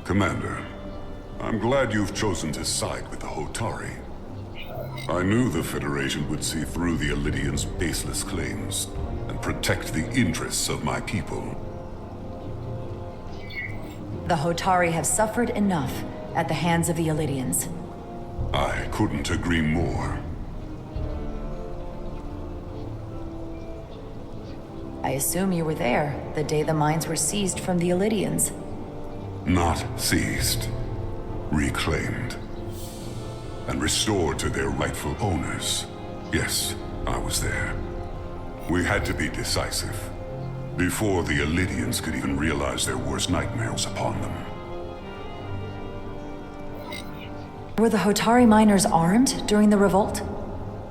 Commander, I'm glad you've chosen to side with the Hotari. I knew the Federation would see through the Elidians' baseless claims and protect the interests of my people. The Hotari have suffered enough at the hands of the Elidians. I couldn't agree more. I assume you were there the day the mines were seized from the Elidians. Not seized. Reclaimed. And restored to their rightful owners. Yes, I was there. We had to be decisive. Before the Elidians could even realize their worst nightmares upon them. Were the Hotari miners armed during the revolt?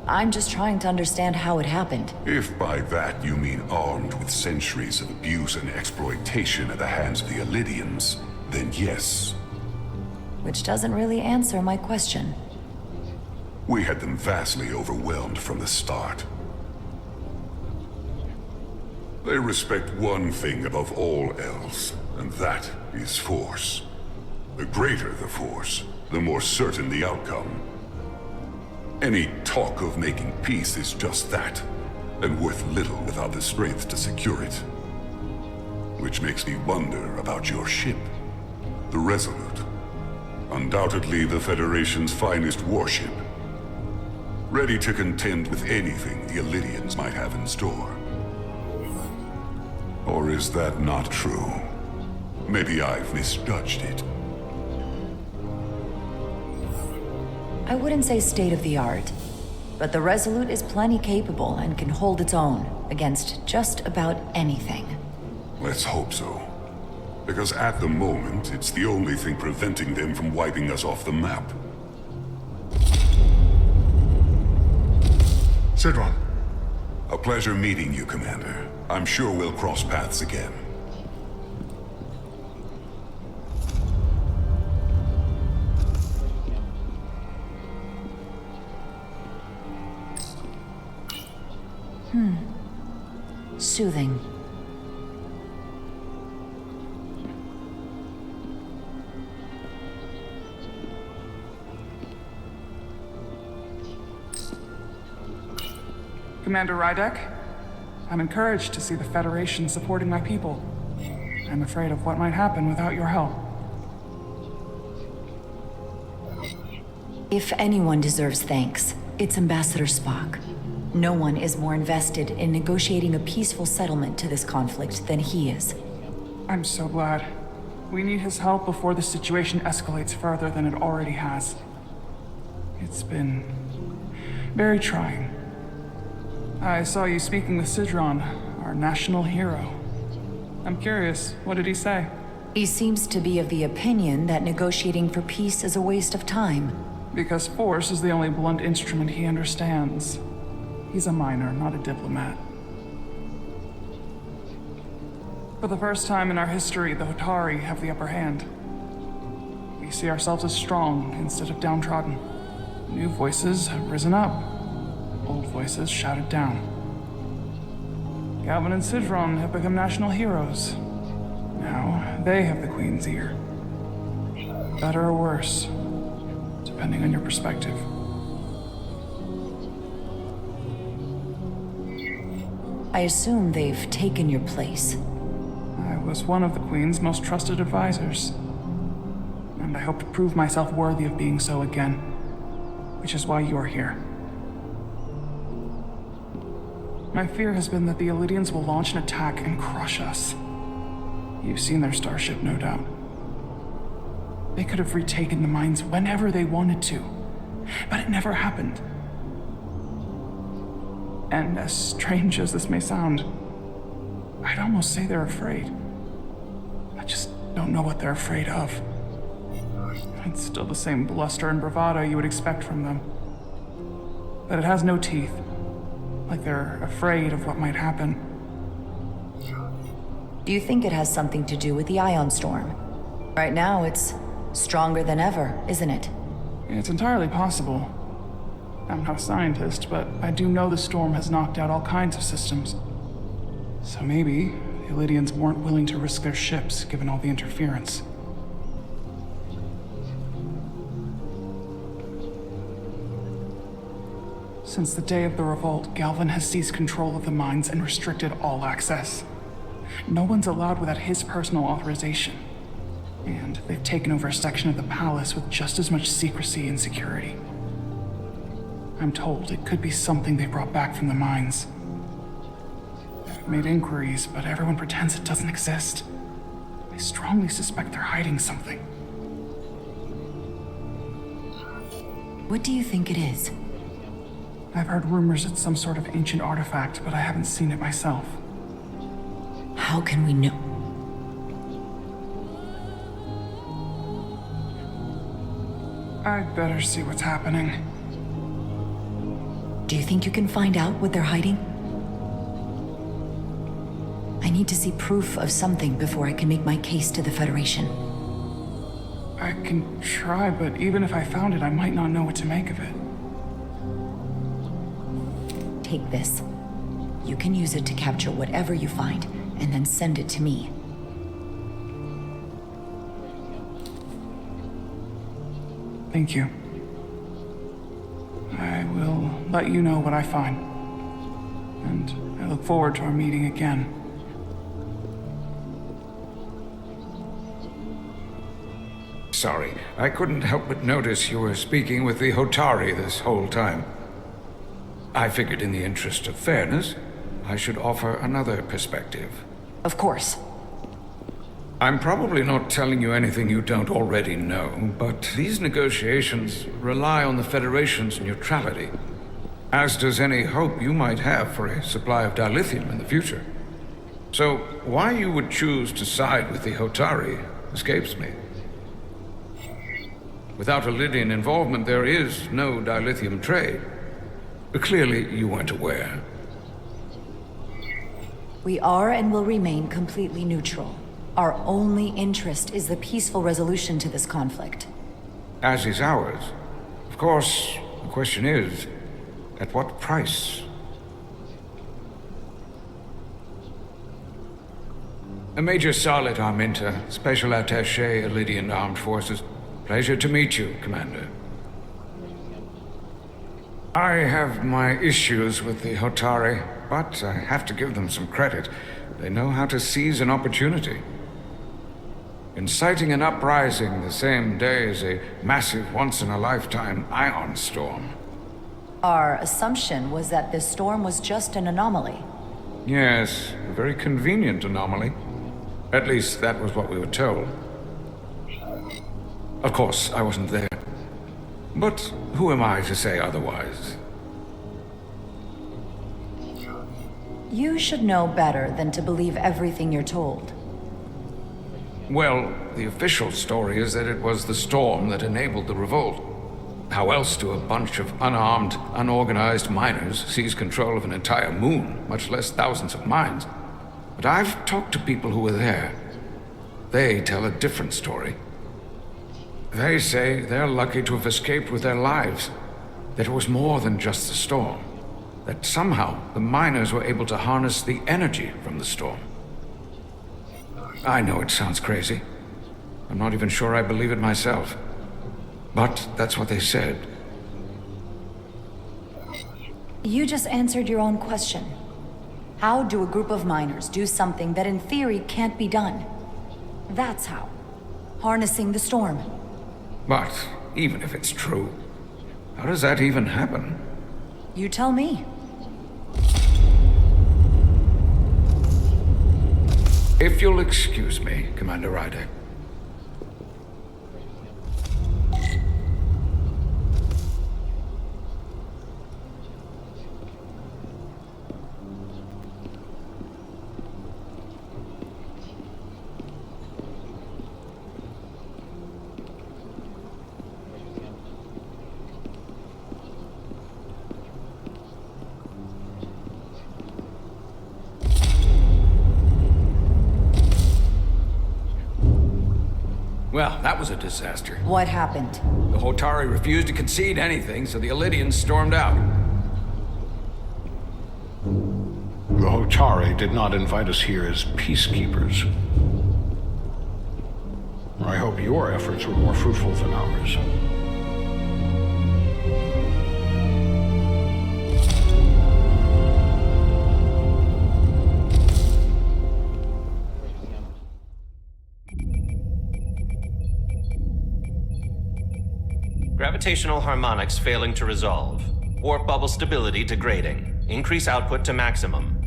I'm just trying to understand how it happened. If by that you mean armed with centuries of abuse and exploitation at the hands of the Elidians, then yes. Which doesn't really answer my question. We had them vastly overwhelmed from the start. They respect one thing above all else, and that is force. The greater the force, the more certain the outcome. Any talk of making peace is just that, and worth little without the strength to secure it. Which makes me wonder about your ship, the Resolute. Undoubtedly the Federation's finest warship. Ready to contend with anything the Elidians might have in store. Or is that not true? Maybe I've misjudged it. I wouldn't say state-of-the-art, but the Resolute is plenty capable and can hold its own against just about anything. Let's hope so. Because at the moment, it's the only thing preventing them from wiping us off the map. Sidron. A pleasure meeting you, Commander. I'm sure we'll cross paths again. Soothing. Commander Rydek, I'm encouraged to see the Federation supporting my people. I'm afraid of what might happen without your help. If anyone deserves thanks, it's Ambassador Spock. No one is more invested in negotiating a peaceful settlement to this conflict than he is. I'm so glad. We need his help before the situation escalates further than it already has. It's been very trying. I saw you speaking with Sidron, our national hero. I'm curious, what did he say? He seems to be of the opinion that negotiating for peace is a waste of time. Because force is the only blunt instrument he understands. He's a miner, not a diplomat. For the first time in our history, the Hotari have the upper hand. We see ourselves as strong instead of downtrodden. New voices have risen up. Old voices shouted down. Galvin and Sidron have become national heroes. Now, they have the Queen's ear. Better or worse, depending on your perspective. I assume they've taken your place. I was one of the Queen's most trusted advisors. And I hope to prove myself worthy of being so again. Which is why you're here. My fear has been that the Elidians will launch an attack and crush us. You've seen their starship, no doubt. They could have retaken the mines whenever they wanted to, but it never happened. And as strange as this may sound, I'd almost say they're afraid. I just don't know what they're afraid of. It's still the same bluster and bravado you would expect from them. But it has no teeth. Like they're afraid of what might happen. Do you think it has something to do with the ion storm? Right now, it's stronger than ever, isn't it? It's entirely possible. I'm not a scientist, but I do know the storm has knocked out all kinds of systems. So maybe the Elidians weren't willing to risk their ships, given all the interference. Since the day of the revolt, Galvin has seized control of the mines and restricted all access. No one's allowed without his personal authorization. And they've taken over a section of the palace with just as much secrecy and security. I'm told it could be something they brought back from the mines. I've made inquiries, but everyone pretends it doesn't exist. I strongly suspect they're hiding something. What do you think it is? I've heard rumors it's some sort of ancient artifact, but I haven't seen it myself. How can we know? I'd better see what's happening. Do you think you can find out what they're hiding? I need to see proof of something before I can make my case to the Federation. I can try, but even if I found it, I might not know what to make of it. Take this. You can use it to capture whatever you find, and then send it to me. Thank you. I will let you know what I find. And I look forward to our meeting again. Sorry, I couldn't help but notice you were speaking with the Hotari this whole time. I figured in the interest of fairness, I should offer another perspective. Of course. I'm probably not telling you anything you don't already know, but these negotiations rely on the Federation's neutrality, as does any hope you might have for a supply of dilithium in the future. So, why you would choose to side with the Hotari escapes me. Without Lydian involvement, there is no dilithium trade. Clearly, you weren't aware. We are and will remain completely neutral. Our only interest is the peaceful resolution to this conflict. As is ours. Of course, the question is, at what price? Major Salit Arminta, Special Attaché, Lydian Armed Forces. Pleasure to meet you, Commander. I have my issues with the Hotari, but I have to give them some credit. They know how to seize an opportunity. Inciting an uprising the same day as a massive once-in-a-lifetime ion storm. Our assumption was that this storm was just an anomaly. Yes, a very convenient anomaly. At least that was what we were told. Of course, I wasn't there. But who am I to say otherwise? You should know better than to believe everything you're told. Well, the official story is that it was the storm that enabled the revolt. How else do a bunch of unarmed, unorganized miners seize control of an entire moon, much less thousands of mines? But I've talked to people who were there. They tell a different story. They say they're lucky to have escaped with their lives. That it was more than just the storm. That somehow the miners were able to harness the energy from the storm. I know it sounds crazy. I'm not even sure I believe it myself. But that's what they said. You just answered your own question. How do a group of miners do something that in theory can't be done? That's how. Harnessing the storm. But even if it's true, how does that even happen? You tell me. If you'll excuse me, Commander Ryder. Well, that was a disaster. What happened? The Hotari refused to concede anything, so the Illidians stormed out. The Hotari did not invite us here as peacekeepers. I hope your efforts were more fruitful than ours. Gravitational harmonics failing to resolve. Warp bubble stability degrading. Increase output to maximum.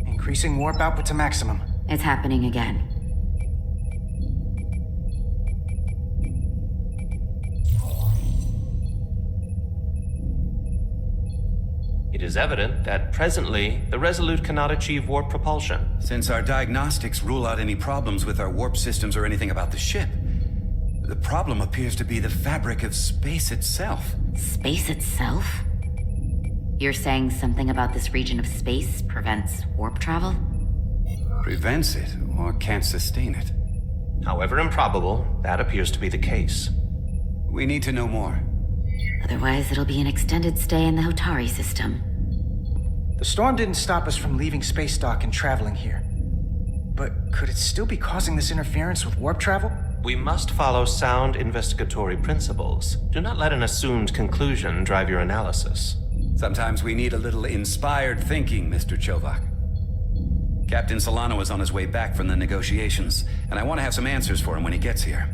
Increasing warp output to maximum. It's happening again. It is evident that presently, the Resolute cannot achieve warp propulsion. Since our diagnostics rule out any problems with our warp systems or anything about the ship, the problem appears to be the fabric of space itself. Space itself? You're saying something about this region of space prevents warp travel? Prevents it, or can't sustain it. However improbable, that appears to be the case. We need to know more. Otherwise, it'll be an extended stay in the Hotari system. The storm didn't stop us from leaving space dock and traveling here. But could it still be causing this interference with warp travel? We must follow sound investigatory principles. Do not let an assumed conclusion drive your analysis. Sometimes we need a little inspired thinking, Mr. Chovak. Captain Solano is on his way back from the negotiations, and I want to have some answers for him when he gets here.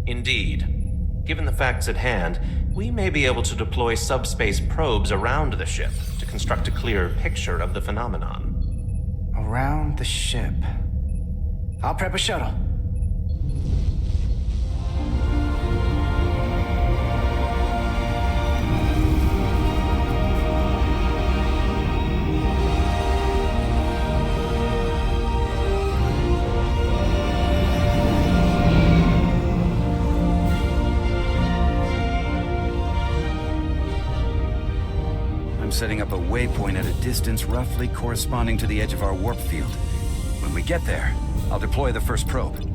Indeed. Given the facts at hand, we may be able to deploy subspace probes around the ship to construct a clearer picture of the phenomenon. Around the ship. I'll prep a shuttle. Setting up a waypoint at a distance roughly corresponding to the edge of our warp field. When we get there, I'll deploy the first probe.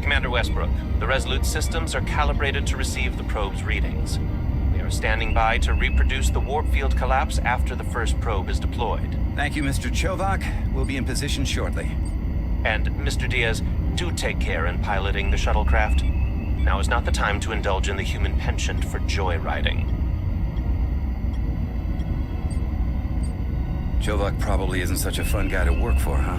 Commander Westbrook, the Resolute systems are calibrated to receive the probe's readings. We are standing by to reproduce the warp field collapse after the first probe is deployed. Thank you, Mr. Chovak. We'll be in position shortly. And, Mr. Diaz, do take care in piloting the shuttlecraft. Now is not the time to indulge in the human penchant for joyriding. Chovak probably isn't such a fun guy to work for, huh?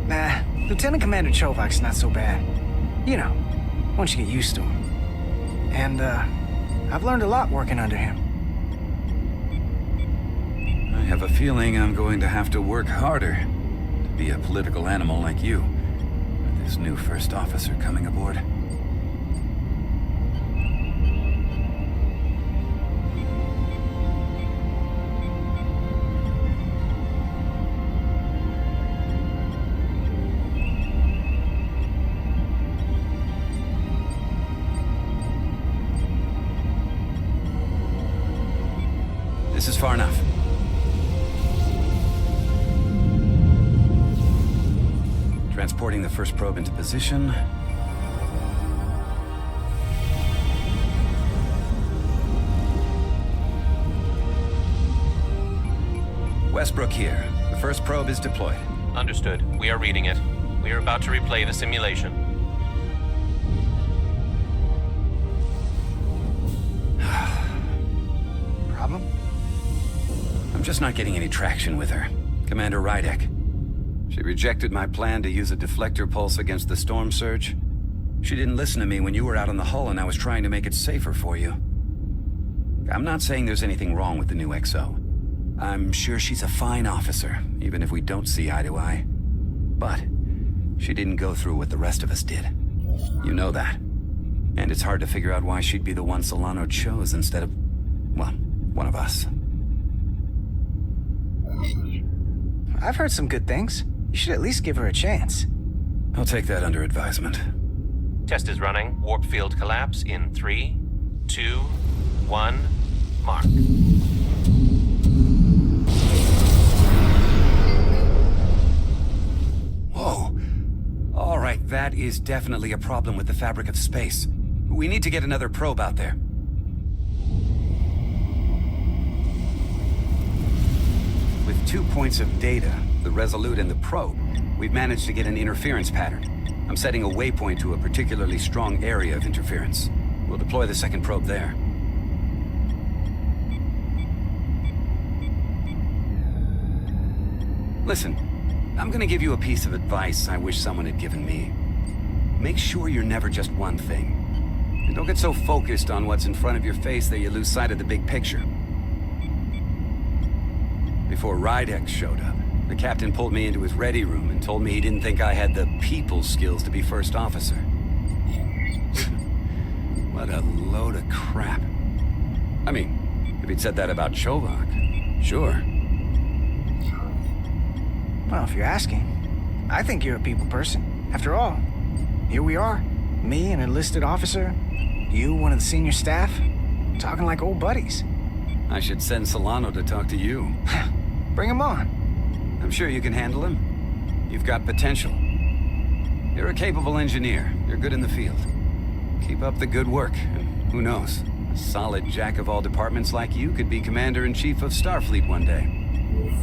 Nah, Lieutenant Commander Chovak's not so bad. You know, once you get used to him. And, I've learned a lot working under him. I have a feeling I'm going to have to work harder to be a political animal like you, with this new first officer coming aboard. This is far enough. Transporting the first probe into position. Westbrook here. The first probe is deployed. Understood. We are reading it. We are about to replay the simulation. Problem? I'm just not getting any traction with her. Commander Rydek. She rejected my plan to use a deflector pulse against the storm surge. She didn't listen to me when you were out on the hull and I was trying to make it safer for you. I'm not saying there's anything wrong with the new XO. I'm sure she's a fine officer, even if we don't see eye to eye. But she didn't go through what the rest of us did. You know that. And it's hard to figure out why she'd be the one Solano chose instead of, well, one of us. I've heard some good things. You should at least give her a chance. I'll take that under advisement. Test is running. Warp field collapse in 3, 2, 1, mark. Whoa. All right, that is definitely a problem with the fabric of space. We need to get another probe out there. With 2 points of data, the Resolute and the probe, we've managed to get an interference pattern. I'm setting a waypoint to a particularly strong area of interference. We'll deploy the second probe there. Listen, I'm gonna give you a piece of advice I wish someone had given me. Make sure you're never just one thing. And don't get so focused on what's in front of your face that you lose sight of the big picture. Before Rydek showed up, the captain pulled me into his ready room and told me he didn't think I had the people skills to be first officer. What a load of crap. I mean, if he'd said that about Chovak, sure. Well, if you're asking, I think you're a people person. After all, here we are. Me, an enlisted officer. You, one of the senior staff. Talking like old buddies. I should send Solano to talk to you. Bring him on. I'm sure you can handle him. You've got potential. You're a capable engineer. You're good in the field. Keep up the good work, and who knows? A solid jack of all departments like you could be Commander-in-Chief of Starfleet one day.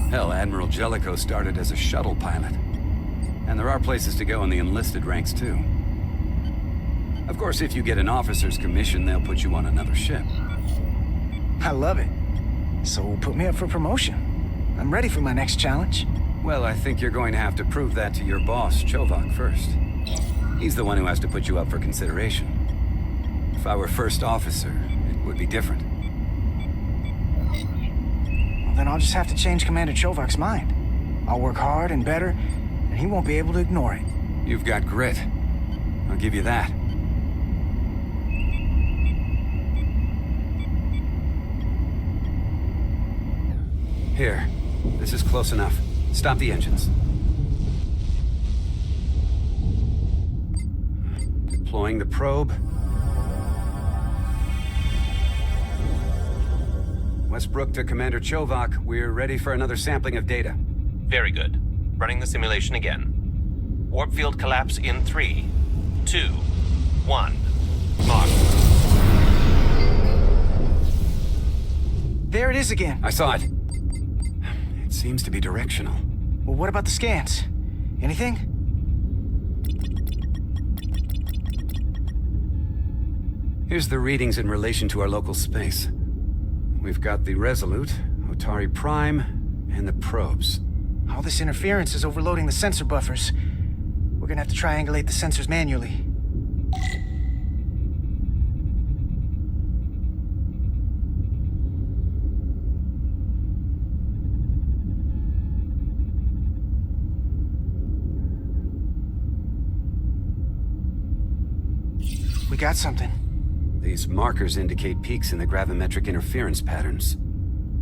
Hell, Admiral Jellicoe started as a shuttle pilot. And there are places to go in the enlisted ranks, too. Of course, if you get an officer's commission, they'll put you on another ship. I love it. So put me up for promotion. I'm ready for my next challenge. Well, I think you're going to have to prove that to your boss, Chovak, first. He's the one who has to put you up for consideration. If I were first officer, it would be different. Well, then I'll just have to change Commander Chovak's mind. I'll work hard and better, and he won't be able to ignore it. You've got grit. I'll give you that. Here. This is close enough. Stop the engines. Deploying the probe. Westbrook to Commander Chovak. We're ready for another sampling of data. Very good. Running the simulation again. Warp field collapse in 3, 2, 1, mark. There it is again. I saw it. It seems to be directional. Well, what about the scans? Anything? Here's the readings in relation to our local space. We've got the Resolute, Otari Prime, and the probes. All this interference is overloading the sensor buffers. We're gonna have to triangulate the sensors manually. We got something. These markers indicate peaks in the gravimetric interference patterns.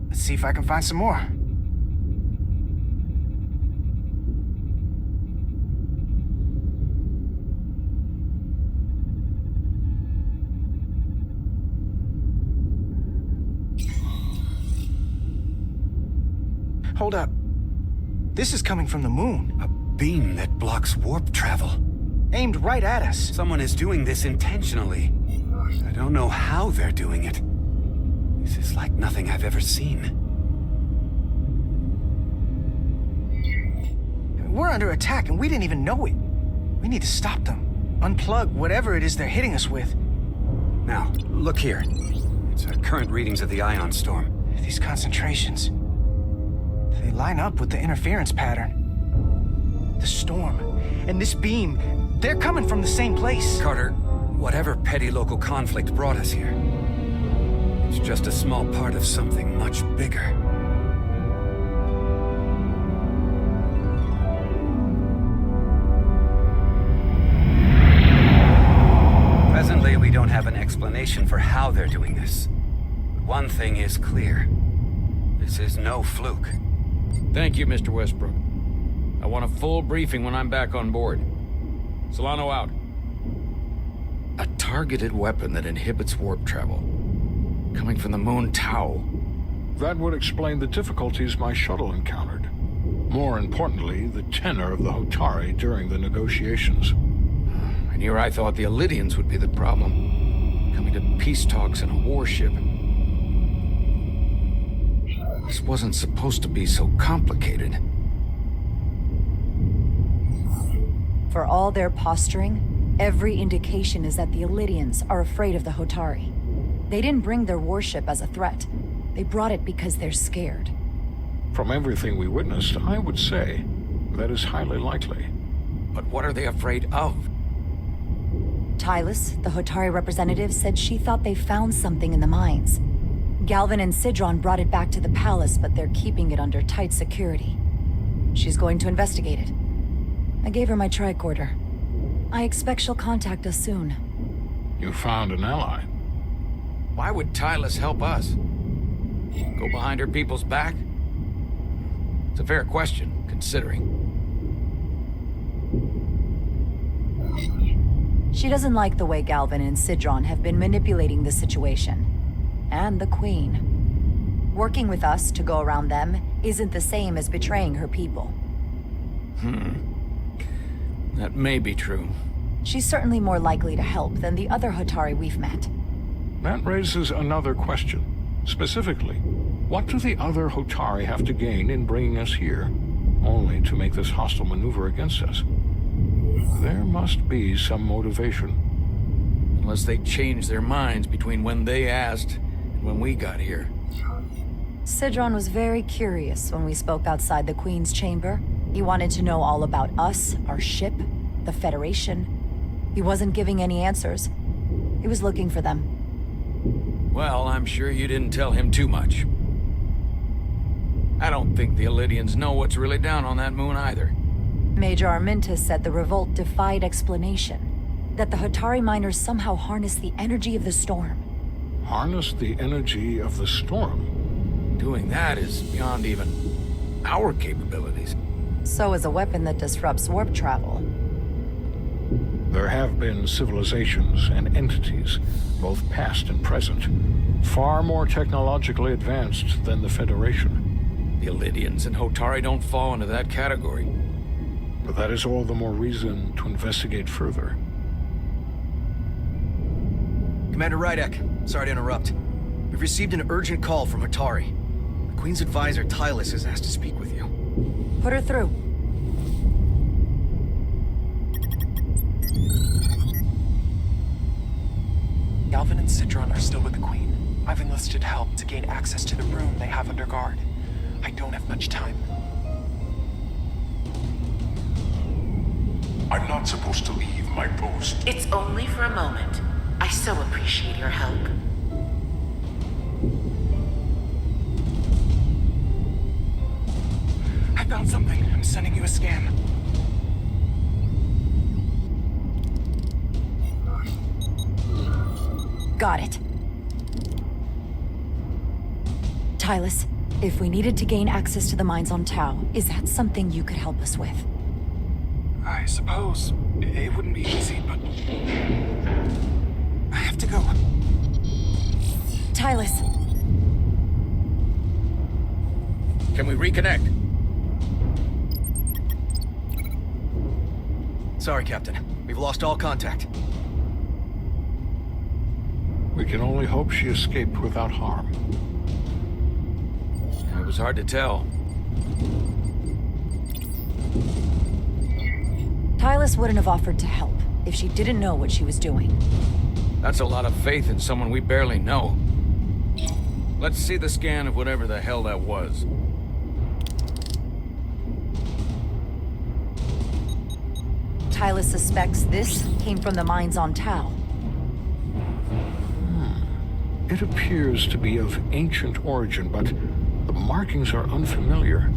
Let's see if I can find some more. Hold up. This is coming from the moon. A beam that blocks warp travel. Aimed right at us. Someone is doing this intentionally. I don't know how they're doing it. This is like nothing I've ever seen. We're under attack and we didn't even know it. We need to stop them. Unplug whatever it is they're hitting us with. Now, look here. It's our current readings of the ion storm. These concentrations. They line up with the interference pattern. The storm and this beam, they're coming from the same place. Carter, whatever petty local conflict brought us here, it's just a small part of something much bigger. Presently, we don't have an explanation for how they're doing this. But one thing is clear. This is no fluke. Thank you, Mr. Westbrook. I want a full briefing when I'm back on board. Solano out. A targeted weapon that inhibits warp travel. Coming from the moon Tau. That would explain the difficulties my shuttle encountered. More importantly, the tenor of the Hotari during the negotiations. And here I thought the Illidians would be the problem. Coming to peace talks in a warship. This wasn't supposed to be so complicated. For all their posturing, every indication is that the Illidians are afraid of the Hotari. They didn't bring their warship as a threat. They brought it because they're scared. From everything we witnessed, I would say that is highly likely. But what are they afraid of? Tylus, the Hotari representative, said she thought they found something in the mines. Galvin and Sidron brought it back to the palace, but they're keeping it under tight security. She's going to investigate it. I gave her my tricorder. I expect she'll contact us soon. You found an ally. Why would Tylus help us? Go behind her people's back? It's a fair question, considering. She doesn't like the way Galvin and Sidron have been manipulating the situation. And the Queen. Working with us to go around them isn't the same as betraying her people. That may be true. She's certainly more likely to help than the other Hotari we've met. That raises another question. Specifically, what do the other Hotari have to gain in bringing us here, only to make this hostile maneuver against us? There must be some motivation. Unless they changed their minds between when they asked and when we got here. Sidron was very curious when we spoke outside the Queen's chamber. He wanted to know all about us, our ship, the Federation. He wasn't giving any answers. He was looking for them. Well, I'm sure you didn't tell him too much. I don't think the Illidians know what's really down on that moon either. Major Armintus said the revolt defied explanation. That the Hotari miners somehow harnessed the energy of the storm. Harness the energy of the storm? Doing that is beyond even our capabilities. So is a weapon that disrupts warp travel. There have been civilizations and entities, both past and present, far more technologically advanced than the Federation. The Illidians and Hotari don't fall into that category. But that is all the more reason to investigate further. Commander Rydek, sorry to interrupt. We've received an urgent call from Hotari. The Queen's advisor, Tylus, has asked to speak with you. Put her through. Galvin and Sidron are still with the Queen. I've enlisted help to gain access to the room they have under guard. I don't have much time. I'm not supposed to leave my post. It's only for a moment. I so appreciate your help. I found something. I'm sending you a scan. Got it. Tylus, if we needed to gain access to the mines on Tau, is that something you could help us with? I suppose it wouldn't be easy, but I have to go. Tylus. Can we reconnect? Sorry, Captain. We've lost all contact. We can only hope she escaped without harm. It was hard to tell. Tylus wouldn't have offered to help if she didn't know what she was doing. That's a lot of faith in someone we barely know. Let's see the scan of whatever the hell that was. Tylus suspects this came from the mines on Tau. It appears to be of ancient origin, but the markings are unfamiliar.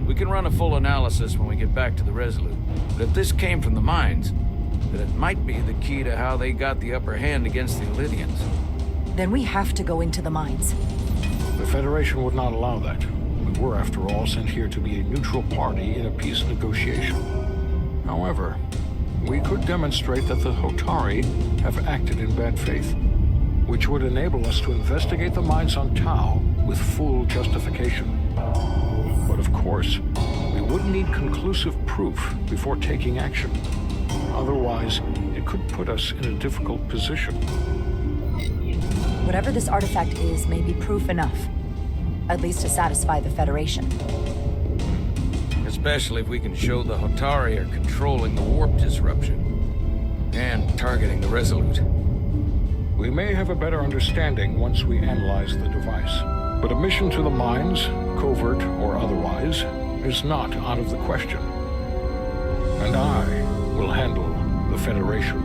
We can run a full analysis when we get back to the Resolute. But if this came from the mines, then it might be the key to how they got the upper hand against the Illidians. Then we have to go into the mines. The Federation would not allow that. We We were, after all, sent here to be a neutral party in a peace negotiation. However, we could demonstrate that the Hotari have acted in bad faith, which would enable us to investigate the mines on Tau with full justification. But of course, we would need conclusive proof before taking action. Otherwise, it could put us in a difficult position. Whatever this artifact is may be proof enough. At least to satisfy the Federation. Especially if we can show the Hotari are controlling the warp disruption. And targeting the Resolute. We may have a better understanding once we analyze the device. But a mission to the mines, covert or otherwise, is not out of the question. And I will handle the Federation.